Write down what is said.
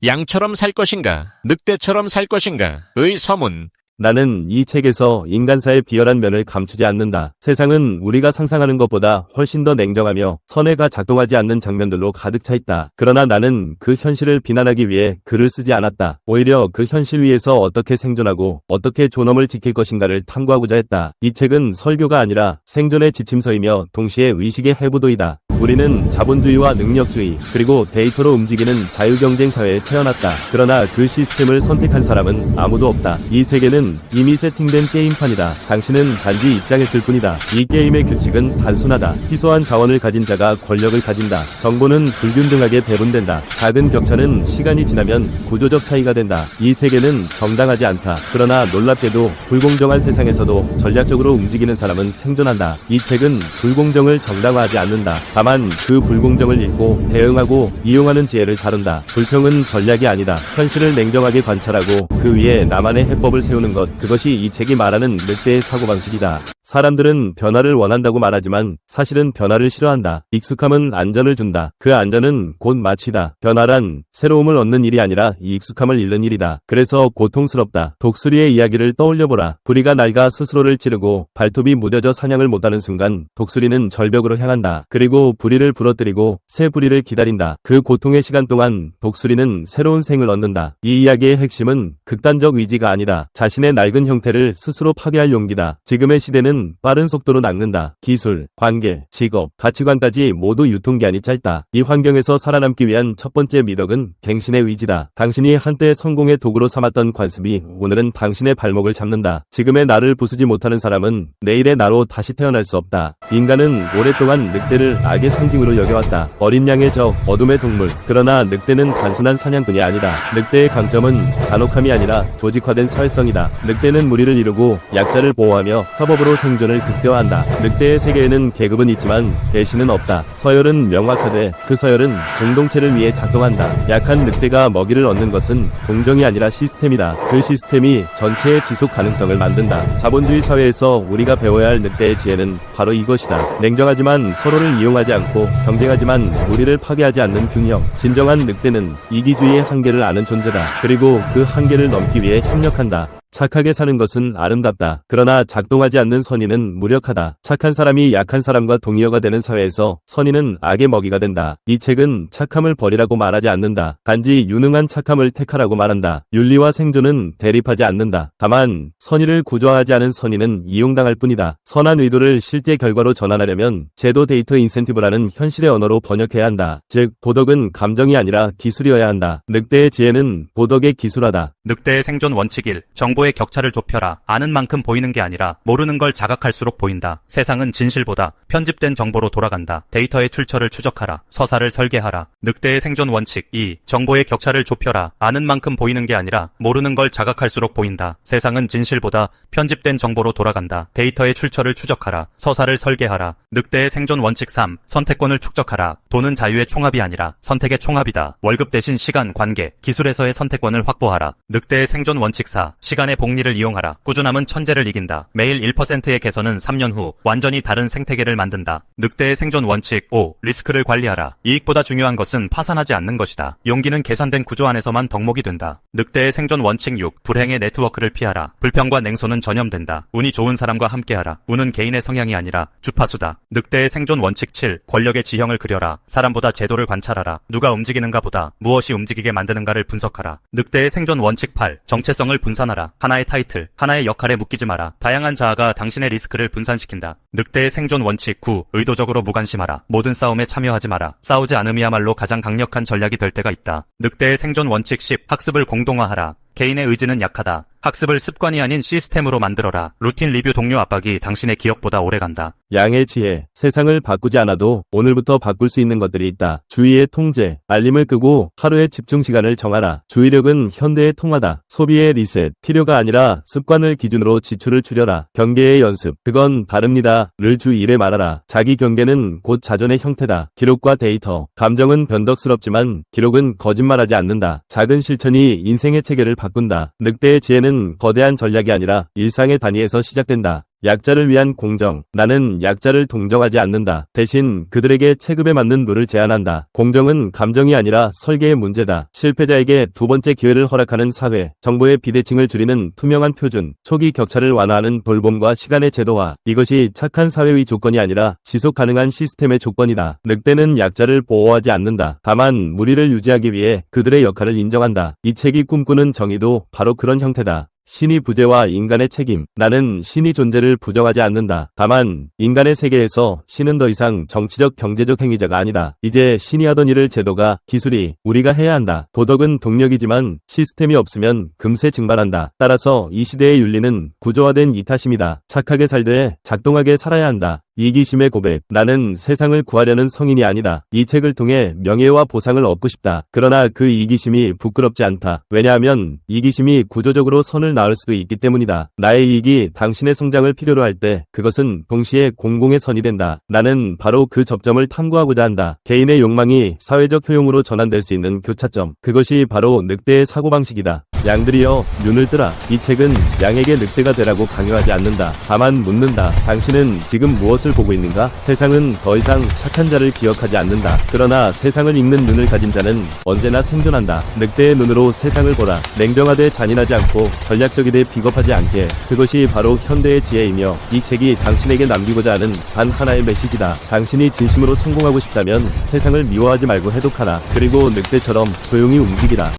양처럼 살 것인가, 늑대처럼 살 것인가? 의 서문. 나는 이 책에서 인간사의 비열한 면을 감추지 않는다. 세상은 우리가 상상하는 것보다 훨씬 더 냉정하며 선의가 작동하지 않는 장면들로 가득 차 있다. 그러나 나는 그 현실을 비난하기 위해 글을 쓰지 않았다. 오히려 그 현실 위에서 어떻게 생존하고 어떻게 존엄을 지킬 것인가를 탐구하고자 했다. 이 책은 설교가 아니라 생존의 지침서이며 동시에 의식의 해부도이다. 우리는 자본주의와 능력주의 그리고 데이터로 움직이는 자유경쟁 사회에 태어났다. 그러나 그 시스템을 선택한 사람은 아무도 없다. 이 세계는 이미 세팅된 게임판이다. 당신은 단지 입장했을 뿐이다. 이 게임의 규칙은 단순하다. 희소한 자원을 가진 자가 권력을 가진다. 정보는 불균등하게 배분된다. 작은 격차는 시간이 지나면 구조적 차이가 된다. 이 세계는 정당하지 않다. 그러나 놀랍게도 불공정한 세상에서도 전략적으로 움직이는 사람은 생존한다. 이 책은 불공정을 정당화하지 않는다. 다만 그 불공정을 읽고 대응하고 이용하는 지혜를 다룬다. 불평은 전략이 아니다. 현실을 냉정하게 관찰하고 그 위에 나만의 해법을 세우는 그것이 이 책이 말하는 늑대의 사고방식이다. 사람들은 변화를 원한다고 말하지만 사실은 변화를 싫어한다. 익숙함은 안전을 준다. 그 안전은 곧 마취다. 변화란 새로움을 얻는 일이 아니라 이 익숙함을 잃는 일이다. 그래서 고통스럽다. 독수리의 이야기를 떠올려보라. 부리가 낡아 스스로를 찌르고 발톱이 무뎌져 사냥을 못하는 순간 독수리는 절벽으로 향한다. 그리고 부리를 부러뜨리고 새 부리를 기다린다. 그 고통의 시간 동안 독수리는 새로운 생을 얻는다. 이 이야기의 핵심은 극단적 의지가 아니다. 자신의 낡은 형태를 스스로 파괴할 용기다. 지금의 시대는 빠른 속도로 낚는다. 기술, 관계, 직업, 가치관까지 모두 유통기한이 짧다. 이 환경에서 살아남기 위한 첫 번째 미덕은 갱신의 의지다. 당신이 한때 성공의 도구로 삼았던 관습이 오늘은 당신의 발목을 잡는다. 지금의 나를 부수지 못하는 사람은 내일의 나로 다시 태어날 수 없다. 인간은 오랫동안 늑대를 악의 상징으로 여겨왔다. 어린 양의 적, 어둠의 동물. 그러나 늑대는 단순한 사냥꾼이 아니다. 늑대의 강점은 잔혹함이 아니라 조직화된 사회성이다. 늑대는 무리를 이루고 약자를 보호하며 협업으로 생존을 극대화한다. 늑대의 세계에는 계급은 있지만 배신은 없다. 서열은 명확하되 그 서열은 공동체를 위해 작동한다. 약한 늑대가 먹이를 얻는 것은 동정이 아니라 시스템이다. 그 시스템이 전체의 지속 가능성을 만든다. 자본주의 사회에서 우리가 배워야 할 늑대의 지혜는 바로 이것이다. 냉정하지만 서로를 이용하지 않고 경쟁하지만 우리를 파괴하지 않는 균형. 진정한 늑대는 이기주의의 한계를 아는 존재다. 그리고 그 한계를 넘기 위해 협력한다. 착하게 사는 것은 아름답다. 그러나 작동하지 않는 선의는 무력하다. 착한 사람이 약한 사람과 동의어가 되는 사회에서 선의는 악의 먹이가 된다. 이 책은 착함을 버리라고 말하지 않는다. 단지 유능한 착함을 택하라고 말한다. 윤리와 생존은 대립하지 않는다. 다만 선의를 구조화하지 않은 선의는 이용당할 뿐이다. 선한 의도를 실제 결과로 전환하려면 제도 데이터 인센티브라는 현실의 언어로 번역해야 한다. 즉 도덕은 감정이 아니라 기술이어야 한다. 늑대의 지혜는 도덕의 기술하다. 늑대의 생존 원칙 1. 정보의 격차를 좁혀라. 아는 만큼 보이는 게 아니라 모르는 걸 자각할수록 보인다. 세상은 진실보다 편집된 정보로 돌아간다. 데이터의 출처를 추적하라. 서사를 설계하라. 늑대의 생존 원칙 2. 정보의 격차를 좁혀라. 아는 만큼 보이는 게 아니라 모르는 걸 자각할수록 보인다. 세상은 진실보다 편집된 정보로 돌아간다. 데이터의 출처를 추적하라. 서사를 설계하라. 늑대의 생존 원칙 3. 선택권을 축적하라. 돈은 자유의 총합이 아니라 선택의 총합이다. 월급 대신 시간, 관계, 기술에서의 선택권을 확보하라. 늑대의 생존 원칙 4. 시간의 복리를 이용하라. 꾸준함은 천재를 이긴다. 매일 1%의 개선은 3년 후 완전히 다른 생태계를 만든다. 늑대의 생존 원칙 5. 리스크를 관리하라. 이익보다 중요한 것은 파산하지 않는 것이다. 용기는 계산된 구조 안에서만 덕목이 된다. 늑대의 생존 원칙 6. 불행의 네트워크를 피하라. 불평과 냉소는 전염된다. 운이 좋은 사람과 함께하라. 운은 개인의 성향이 아니라 주파수다. 늑대의 생존 원칙 7. 권력의 지형을 그려라. 사람보다 제도를 관찰하라. 누가 움직이는가 보다 무엇이 움직이게 만드는가를 분석하라. 늑대의 생존 원칙 8. 정체성을 분산하라. 하나의 타이틀, 하나의 역할에 묶이지 마라. 다양한 자아가 당신의 리스크를 분산시킨다. 늑대의 생존 원칙 9. 의도적으로 무관심하라. 모든 싸움에 참여하지 마라. 싸우지 않음이야말로 가장 강력한 전략이 될 때가 있다. 늑대의 생존 원칙 10. 학습을 공동화하라. 개인의 의지는 약하다. 학습을 습관이 아닌 시스템으로 만들어라. 루틴 리뷰 동료 압박이 당신의 기억보다 오래간다. 양의 지혜. 세상을 바꾸지 않아도 오늘부터 바꿀 수 있는 것들이 있다. 주의의 통제. 알림을 끄고 하루의 집중 시간을 정하라. 주의력은 현대의 통화다. 소비의 리셋. 필요가 아니라 습관을 기준으로 지출을 줄여라. 경계의 연습. 그건 다릅니다. 를 주 1에 말하라. 자기 경계는 곧 자존의 형태다. 기록과 데이터. 감정은 변덕스럽지만 기록은 거짓말하지 않는다. 작은 실천이 인생의 체계를 바꾼다. 늑대의 지혜는 거대한 전략이 아니라 일상의 단위에서 시작된다. 약자를 위한 공정. 나는 약자를 동정하지 않는다. 대신 그들에게 체급에 맞는 룰을 제안한다. 공정은 감정이 아니라 설계의 문제다. 실패자에게 두 번째 기회를 허락하는 사회, 정보의 비대칭을 줄이는 투명한 표준, 초기 격차를 완화하는 돌봄과 시간의 제도화. 이것이 착한 사회의 조건이 아니라 지속 가능한 시스템의 조건이다. 늑대는 약자를 보호하지 않는다. 다만 무리를 유지하기 위해 그들의 역할을 인정한다. 이 책이 꿈꾸는 정의도 바로 그런 형태다. 신의 부재와 인간의 책임. 나는 신의 존재를 부정하지 않는다. 다만 인간의 세계에서 신은 더 이상 정치적 경제적 행위자가 아니다. 이제 신이 하던 일을 제도가, 기술이, 우리가 해야 한다. 도덕은 동력이지만 시스템이 없으면 금세 증발한다. 따라서 이 시대의 윤리는 구조화된 이타심이다. 착하게 살되 작동하게 살아야 한다. 이기심의 고백. 나는 세상을 구하려는 성인이 아니다. 이 책을 통해 명예와 보상을 얻고 싶다. 그러나 그 이기심이 부끄럽지 않다. 왜냐하면 이기심이 구조적으로 선을 낳을 수도 있기 때문이다. 나의 이익이 당신의 성장을 필요로 할 때 그것은 동시에 공공의 선이 된다. 나는 바로 그 접점을 탐구하고자 한다. 개인의 욕망이 사회적 효용으로 전환될 수 있는 교차점. 그것이 바로 늑대의 사고방식이다. 양들이여 눈을 뜨라. 이 책은 양에게 늑대가 되라고 강요하지 않는다. 다만 묻는다. 당신은 지금 무엇을 보고 있는가? 세상은 더 이상 착한 자를 기억하지 않는다. 그러나 세상을 읽는 눈을 가진 자는 언제나 생존한다. 늑대의 눈으로 세상을 보라. 냉정하되 잔인하지 않고 전략적이되 비겁하지 않게. 그것이 바로 현대의 지혜이며 이 책이 당신에게 남기고자 하는 단 하나의 메시지다. 당신이 진심으로 성공하고 싶다면 세상을 미워하지 말고 해독하라. 그리고 늑대처럼 조용히 움직이라.